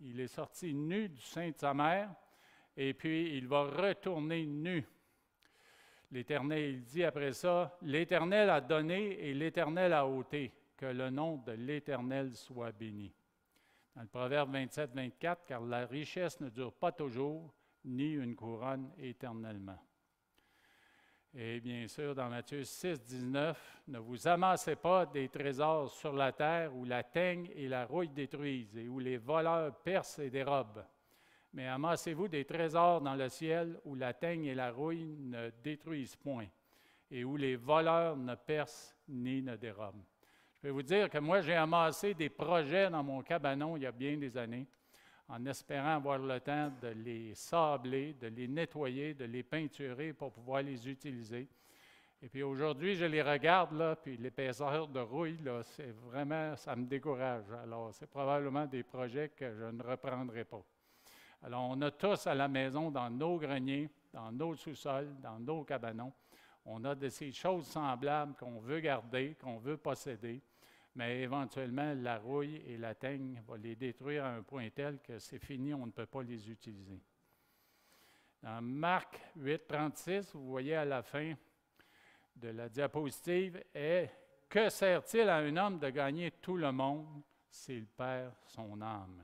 il est sorti nu du sein de sa mère, et puis il va retourner nu. L'Éternel, il dit après ça, « L'Éternel a donné et l'Éternel a ôté, que le nom de l'Éternel soit béni. » Dans le Proverbe 27-24, « Car la richesse ne dure pas toujours, ni une couronne éternellement. » Et bien sûr, dans Matthieu 6-19, « Ne vous amassez pas des trésors sur la terre où la teigne et la rouille détruisent et où les voleurs percent et dérobent. Mais amassez-vous des trésors dans le ciel où la teigne et la rouille ne détruisent point et où les voleurs ne percent ni ne dérobent. » Je peux vous dire que moi, j'ai amassé des projets dans mon cabanon il y a bien des années, en espérant avoir le temps de les sabler, de les nettoyer, de les peinturer pour pouvoir les utiliser. Et puis aujourd'hui, je les regarde, là, puis l'épaisseur de rouille, là, c'est vraiment, ça me décourage. Alors, c'est probablement des projets que je ne reprendrai pas. Alors, on a tous à la maison, dans nos greniers, dans nos sous-sols, dans nos cabanons, on a de ces choses semblables qu'on veut garder, qu'on veut posséder, mais éventuellement, la rouille et la teigne vont les détruire à un point tel que c'est fini, on ne peut pas les utiliser. Dans Marc 8,36, vous voyez à la fin de la diapositive, « Que sert-il à un homme de gagner tout le monde s'il perd son âme? »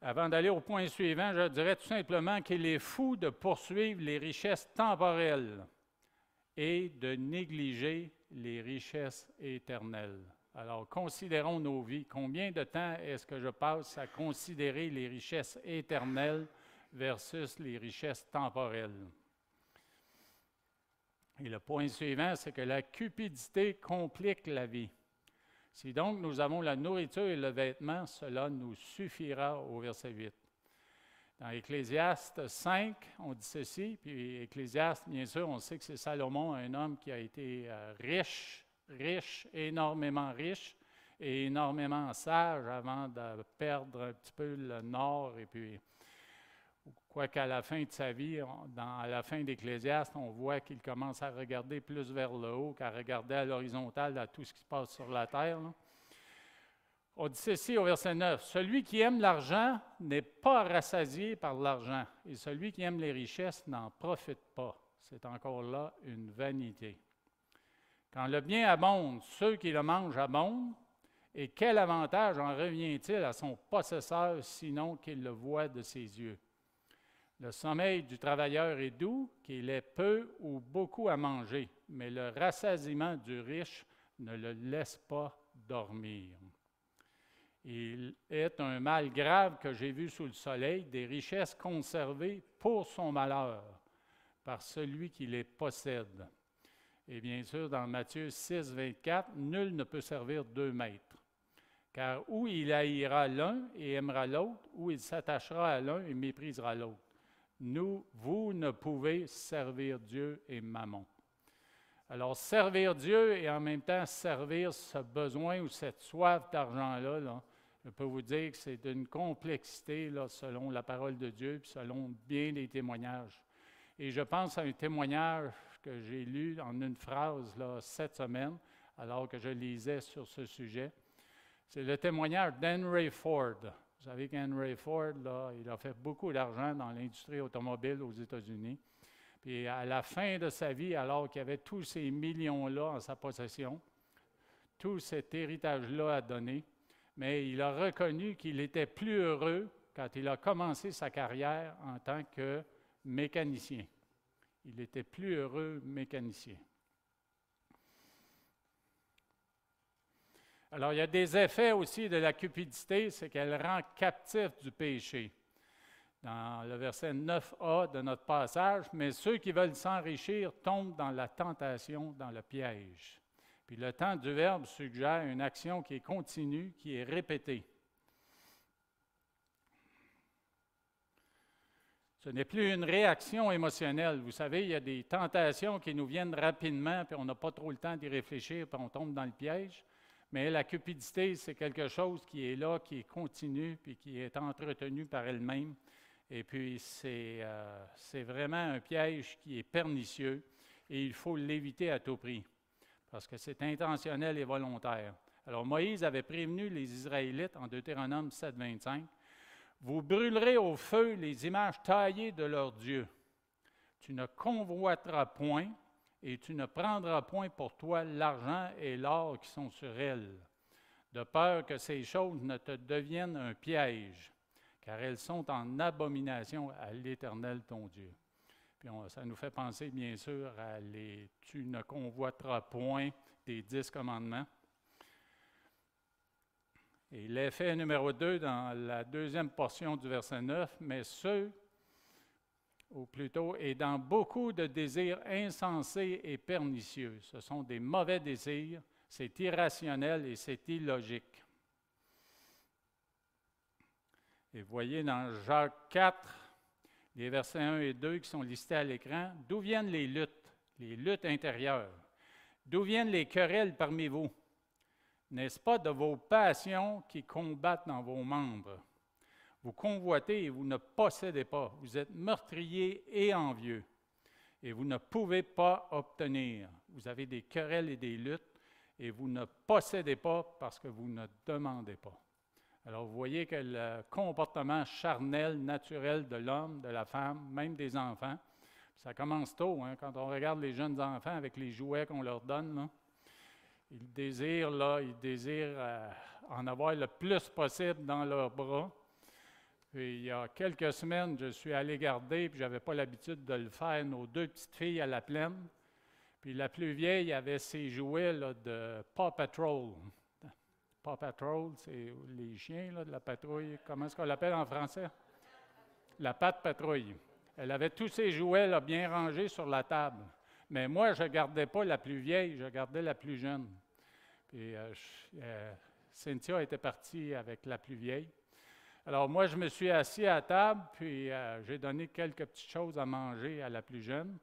Avant d'aller au point suivant, je dirais tout simplement qu'il est fou de poursuivre les richesses temporelles et de négliger les richesses éternelles. Alors, considérons nos vies. Combien de temps est-ce que je passe à considérer les richesses éternelles versus les richesses temporelles? Et le point suivant, c'est que la cupidité complique la vie. Si donc nous avons la nourriture et le vêtement, cela nous suffira au verset 8. Dans Ecclésiaste 5, on dit ceci, puis Ecclésiaste, bien sûr, on sait que c'est Salomon, un homme qui a été riche, énormément riche et énormément sage avant de perdre un petit peu le nord. Et puis, quoiqu'à la fin de sa vie, à la fin d'Ecclésiaste, on voit qu'il commence à regarder plus vers le haut qu'à regarder à l'horizontale, à tout ce qui se passe sur la terre. Là. On dit ceci au verset 9, « Celui qui aime l'argent n'est pas rassasié par l'argent, et celui qui aime les richesses n'en profite pas. » C'est encore là une vanité. Quand le bien abonde, ceux qui le mangent abondent, et quel avantage en revient-il à son possesseur, sinon qu'il le voit de ses yeux? Le sommeil du travailleur est doux, qu'il ait peu ou beaucoup à manger, mais le rassasiement du riche ne le laisse pas dormir. Il est un mal grave que j'ai vu sous le soleil, des richesses conservées pour son malheur, par celui qui les possède. Et bien sûr, dans Matthieu 6, 24, nul ne peut servir 2 maîtres. Car ou il haïra l'un et aimera l'autre, ou il s'attachera à l'un et méprisera l'autre. Vous ne pouvez servir Dieu et Mammon. Alors, servir Dieu et en même temps servir ce besoin ou cette soif d'argent-là, là, je peux vous dire que c'est d'une complexité là, selon la parole de Dieu puis selon bien des témoignages. Et je pense à un témoignage que j'ai lu en une phrase là, cette semaine, alors que je lisais sur ce sujet. C'est le témoignage d'Henry Ford. Vous savez qu'Henry Ford, là, il a fait beaucoup d'argent dans l'industrie automobile aux États-Unis. Puis à la fin de sa vie, alors qu'il avait tous ces millions-là en sa possession, tout cet héritage-là à donner, mais il a reconnu qu'il était plus heureux quand il a commencé sa carrière en tant que mécanicien. Il était plus heureux mécanicien. Alors, il y a des effets aussi de la cupidité, c'est qu'elle rend captif du péché. dans le verset 9a de notre passage, « Mais ceux qui veulent s'enrichir tombent dans la tentation, dans le piège. » Puis le temps du verbe suggère une action qui est continue, qui est répétée. Ce n'est plus une réaction émotionnelle. Vous savez, il y a des tentations qui nous viennent rapidement, puis on n'a pas trop le temps d'y réfléchir, puis on tombe dans le piège. Mais la cupidité, c'est quelque chose qui est là, qui est continu, puis qui est entretenu par elle-même. Et puis, c'est vraiment un piège qui est pernicieux, et il faut l'éviter à tout prix, parce que c'est intentionnel et volontaire. Alors, Moïse avait prévenu les Israélites en Deutéronome 7, 25, « Vous brûlerez au feu les images taillées de leurs dieux. Tu ne convoiteras point, et tu ne prendras point pour toi l'argent et l'or qui sont sur elles, de peur que ces choses ne te deviennent un piège, car elles sont en abomination à l'Éternel ton Dieu. » Puis ça nous fait penser, bien sûr, à les « tu ne convoiteras point » des 10 commandements. Et l'effet numéro 2 dans la deuxième portion du verset 9, « Mais ceux, ou plutôt, et dans beaucoup de désirs insensés et pernicieux. » Ce sont des mauvais désirs, c'est irrationnel et c'est illogique. Et vous voyez dans Jacques 4, les versets 1 et 2 qui sont listés à l'écran, « D'où viennent les luttes intérieures? D'où viennent les querelles parmi vous? N'est-ce pas de vos passions qui combattent dans vos membres? Vous convoitez et vous ne possédez pas. Vous êtes meurtriers et envieux, et vous ne pouvez pas obtenir. Vous avez des querelles et des luttes, et vous ne possédez pas parce que vous ne demandez pas. » Alors, vous voyez que le comportement charnel, naturel de l'homme, de la femme, même des enfants, ça commence tôt, hein, quand on regarde les jeunes enfants avec les jouets qu'on leur donne, là. Ils désirent en avoir le plus possible dans leurs bras. Puis, il y a quelques semaines, je suis allé garder, puis je n'avais pas l'habitude de le faire, nos 2 petites filles à la plaine. Puis la plus vieille avait ses jouets là, de Paw Patrol. Paw Patrol, c'est les chiens là, de la patrouille. Comment est-ce qu'on l'appelle en français? La patte patrouille. Elle avait tous ses jouets là, bien rangés sur la table. Mais moi, je ne gardais pas la plus vieille, je gardais la plus jeune. Puis Cynthia était partie avec la plus vieille. Alors moi, je me suis assis à table, puis j'ai donné quelques petites choses à manger à la plus jeune.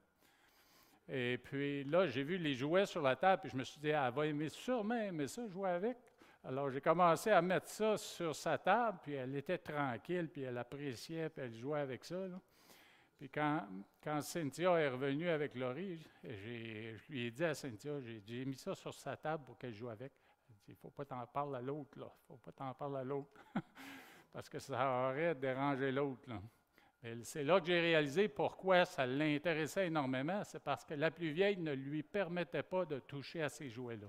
Et puis là, j'ai vu les jouets sur la table, puis je me suis dit, elle va sûrement aimer ça, jouer avec. Alors j'ai commencé à mettre ça sur sa table, puis elle était tranquille, puis elle appréciait, puis elle jouait avec ça, là. Puis quand Cynthia est revenue avec Laurie, je lui ai dit à Cynthia, j'ai mis ça sur sa table pour qu'elle joue avec. Elle dit, il ne faut pas t'en parler à l'autre, là. Il ne faut pas t'en parler à l'autre. Parce que ça aurait dérangé l'autre, là. Mais c'est là que j'ai réalisé pourquoi ça l'intéressait énormément. C'est parce que la plus vieille ne lui permettait pas de toucher à ces jouets-là.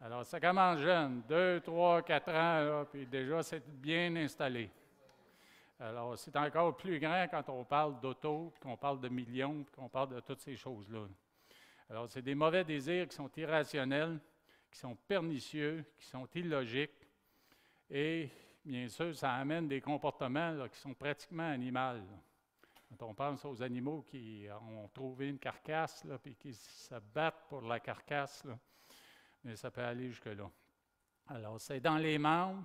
Alors, ça commence jeune, 2, 3, 4 ans, là, puis déjà, c'est bien installé. Alors, c'est encore plus grand quand on parle d'auto, puis qu'on parle de millions, puis qu'on parle de toutes ces choses-là. Alors, c'est des mauvais désirs qui sont irrationnels, qui sont pernicieux, qui sont illogiques. Et, bien sûr, ça amène des comportements là, qui sont pratiquement animaux. Quand on pense aux animaux qui ont trouvé une carcasse, là, puis qui se battent pour la carcasse, là, mais ça peut aller jusque-là. Alors, c'est dans les membres.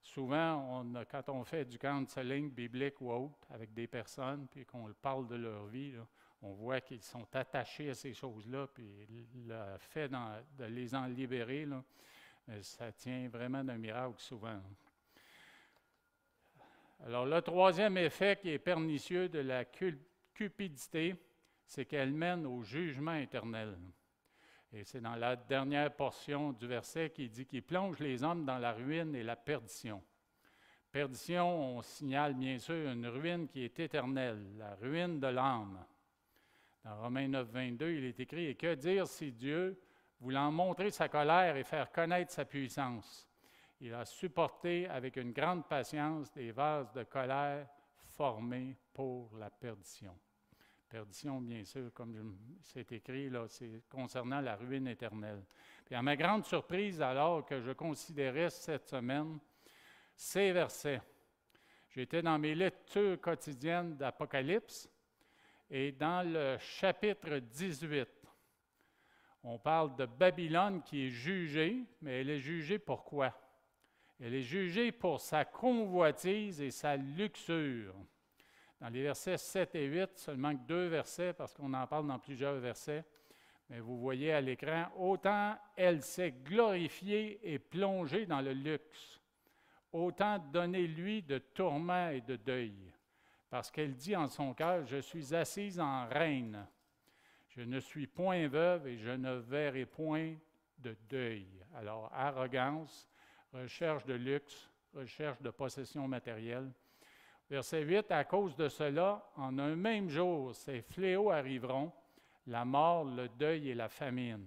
Souvent, quand on fait du counseling biblique ou autre avec des personnes, puis qu'on parle de leur vie, là, on voit qu'ils sont attachés à ces choses-là, puis le fait de les en libérer, là, ça tient vraiment d'un miracle souvent. Alors, le troisième effet qui est pernicieux de la cupidité, c'est qu'elle mène au jugement éternel. Et c'est dans la dernière portion du verset qui dit qu'il plonge les hommes dans la ruine et la perdition. Perdition, on signale bien sûr une ruine qui est éternelle, la ruine de l'âme. Dans Romains 9, 22, il est écrit « Et que dire si Dieu, voulant montrer sa colère et faire connaître sa puissance, il a supporté avec une grande patience des vases de colère formés pour la perdition. » Perdition, bien sûr, comme c'est écrit, là, c'est concernant la ruine éternelle. Puis à ma grande surprise, alors que je considérais cette semaine ces versets, J'étais dans mes lectures quotidiennes d'Apocalypse et dans le chapitre 18, on parle de Babylone qui est jugée, mais elle est jugée pourquoi? Elle est jugée pour sa convoitise et sa luxure. Dans les versets 7 et 8, seulement que 2 versets, parce qu'on en parle dans plusieurs versets, mais vous voyez à l'écran, autant elle s'est glorifiée et plongée dans le luxe, autant donné-lui de tourments et de deuil, parce qu'elle dit en son cœur, je suis assise en reine, je ne suis point veuve et je ne verrai point de deuil. Alors, arrogance, recherche de luxe, recherche de possession matérielle. Verset 8, à cause de cela, en un même jour, ces fléaux arriveront, la mort, le deuil et la famine,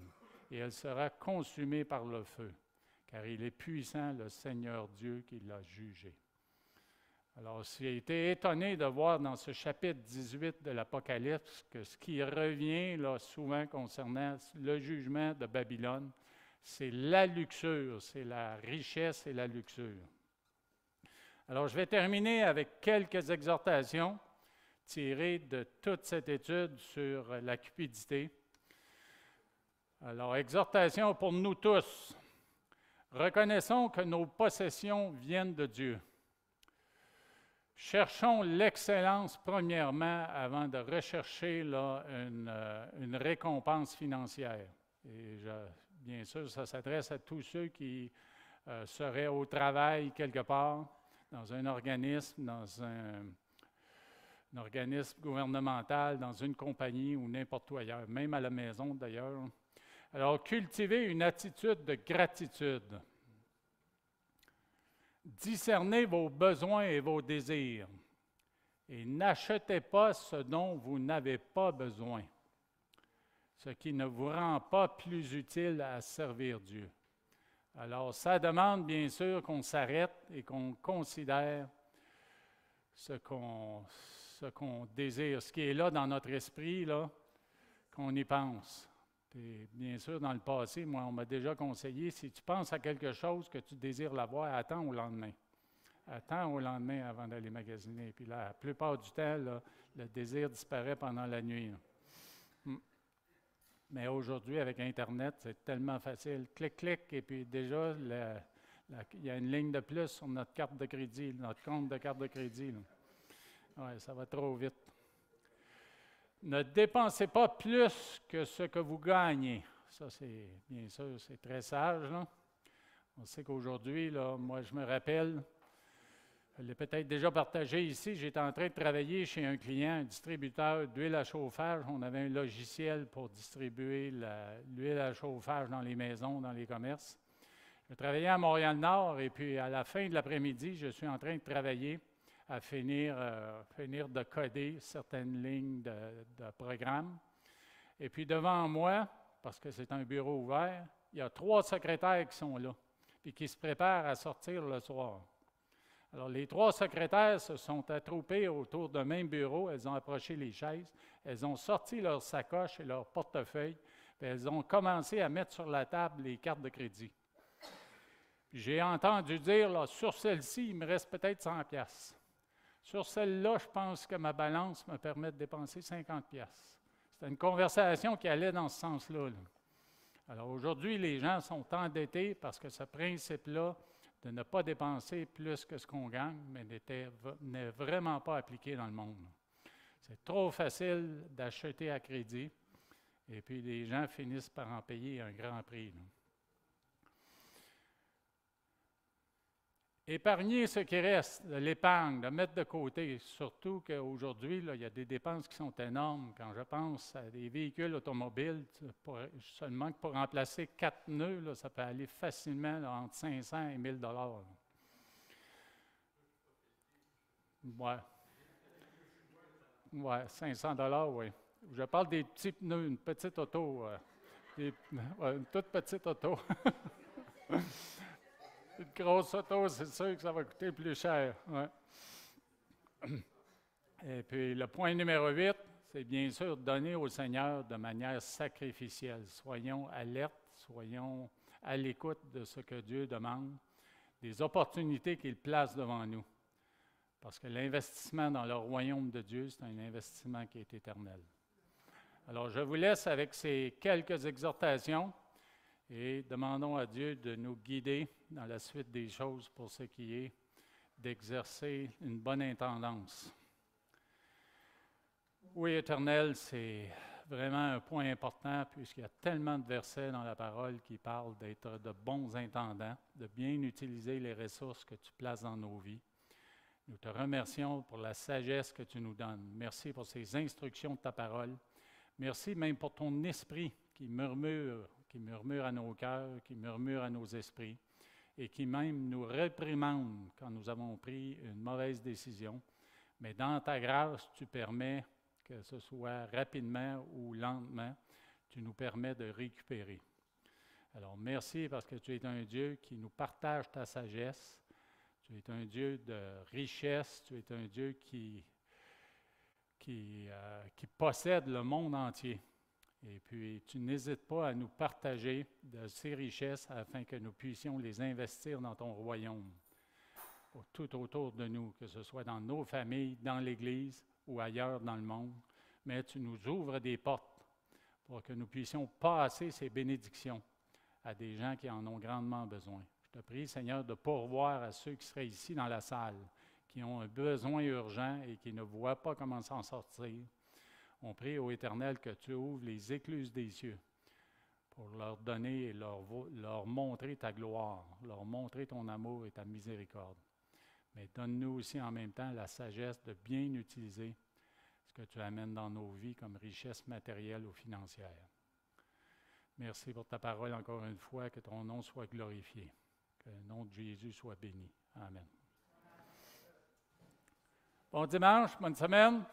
et elle sera consumée par le feu, car il est puissant, le Seigneur Dieu, qui l'a jugé. Alors, j'ai été étonné de voir dans ce chapitre 18 de l'Apocalypse que ce qui revient là, souvent concernant le jugement de Babylone, c'est la luxure, c'est la richesse et la luxure. Alors, je vais terminer avec quelques exhortations tirées de toute cette étude sur la cupidité. Alors, exhortation pour nous tous. Reconnaissons que nos possessions viennent de Dieu. Cherchons l'excellence premièrement avant de rechercher là, une récompense financière. Et bien sûr, ça s'adresse à tous ceux qui seraient au travail quelque part, dans un organisme, un organisme gouvernemental, dans une compagnie ou n'importe où ailleurs, même à la maison d'ailleurs. Alors, cultivez une attitude de gratitude. Discernez vos besoins et vos désirs et n'achetez pas ce dont vous n'avez pas besoin, ce qui ne vous rend pas plus utile à servir Dieu. Alors, ça demande bien sûr qu'on s'arrête et qu'on considère ce qu'on désire, ce qui est là dans notre esprit, là, qu'on y pense. Puis, bien sûr, dans le passé, moi, on m'a déjà conseillé, si tu penses à quelque chose que tu désires l'avoir, attends au lendemain. Attends au lendemain avant d'aller magasiner. Puis là, la plupart du temps, là, le désir disparaît pendant la nuit. Mais aujourd'hui, avec Internet, c'est tellement facile. Clic, clic, et puis déjà, il y a une ligne de plus sur notre carte de crédit, notre compte de carte de crédit. Oui, ça va trop vite. Ne dépensez pas plus que ce que vous gagnez. Ça, c'est bien sûr, c'est très sage, là. On sait qu'aujourd'hui, là, moi, je me rappelle, je l'ai peut-être déjà partagé ici, j'étais en train de travailler chez un client, un distributeur d'huile à chauffage. On avait un logiciel pour distribuer l'huile à chauffage dans les maisons, dans les commerces. Je travaillais à Montréal-Nord et puis à la fin de l'après-midi, je suis en train de travailler à finir de coder certaines lignes de programme. Et puis devant moi, parce que c'est un bureau ouvert, il y a 3 secrétaires qui sont là et qui se préparent à sortir le soir. Alors, les 3 secrétaires se sont attroupés autour d'un même bureau. Elles ont approché les chaises. Elles ont sorti leurs sacoches et leurs portefeuilles. Puis elles ont commencé à mettre sur la table les cartes de crédit. J'ai entendu dire, là, sur celle-ci, il me reste peut-être 100 piastres. Sur celle-là, je pense que ma balance me permet de dépenser 50 piastres. C'était une conversation qui allait dans ce sens-là. Là. Alors aujourd'hui, les gens sont endettés parce que ce principe-là de ne pas dépenser plus que ce qu'on gagne, mais n'est vraiment pas appliqué dans le monde. C'est trop facile d'acheter à crédit et puis les gens finissent par en payer un grand prix. Là. Épargner ce qui reste, de l'épargne, de mettre de côté, surtout qu'aujourd'hui, il y a des dépenses qui sont énormes. Quand je pense à des véhicules automobiles, seulement que pour remplacer 4 nœuds, là, ça peut aller facilement là, entre 500 et 1000 $. Ouais, 500 $, oui. Je parle des petits pneus, une petite auto, une toute petite auto. Une grosse auto, c'est sûr que ça va coûter plus cher. Ouais. Et puis, le point numéro 8, c'est bien sûr donner au Seigneur de manière sacrificielle. Soyons alertes, soyons à l'écoute de ce que Dieu demande, des opportunités qu'il place devant nous. Parce que l'investissement dans le royaume de Dieu, c'est un investissement qui est éternel. Alors, je vous laisse avec ces quelques exhortations et demandons à Dieu de nous guider dans la suite des choses pour ce qui est d'exercer une bonne intendance. Oui, éternel, c'est vraiment un point important puisqu'il y a tellement de versets dans la parole qui parlent d'être de bons intendants, de bien utiliser les ressources que tu places dans nos vies. Nous te remercions pour la sagesse que tu nous donnes. Merci pour ces instructions de ta parole. Merci même pour ton esprit qui murmure à nos cœurs, qui murmure à nos esprits et qui même nous réprimande quand nous avons pris une mauvaise décision. Mais dans ta grâce, tu permets que ce soit rapidement ou lentement, tu nous permets de récupérer. Alors merci parce que tu es un Dieu qui nous partage ta sagesse. Tu es un Dieu de richesse, tu es un Dieu qui possède le monde entier. Et puis, tu n'hésites pas à nous partager de ces richesses afin que nous puissions les investir dans ton royaume, tout autour de nous, que ce soit dans nos familles, dans l'Église ou ailleurs dans le monde. Mais tu nous ouvres des portes pour que nous puissions passer ces bénédictions à des gens qui en ont grandement besoin. Je te prie, Seigneur, de pourvoir à ceux qui seraient ici dans la salle, qui ont un besoin urgent et qui ne voient pas comment s'en sortir. On prie au Éternel que tu ouvres les écluses des cieux pour leur donner et leur montrer ta gloire, leur montrer ton amour et ta miséricorde. Mais donne-nous aussi en même temps la sagesse de bien utiliser ce que tu amènes dans nos vies comme richesse matérielle ou financière. Merci pour ta parole encore une fois, que ton nom soit glorifié, que le nom de Jésus soit béni. Amen. Bon dimanche, bonne semaine.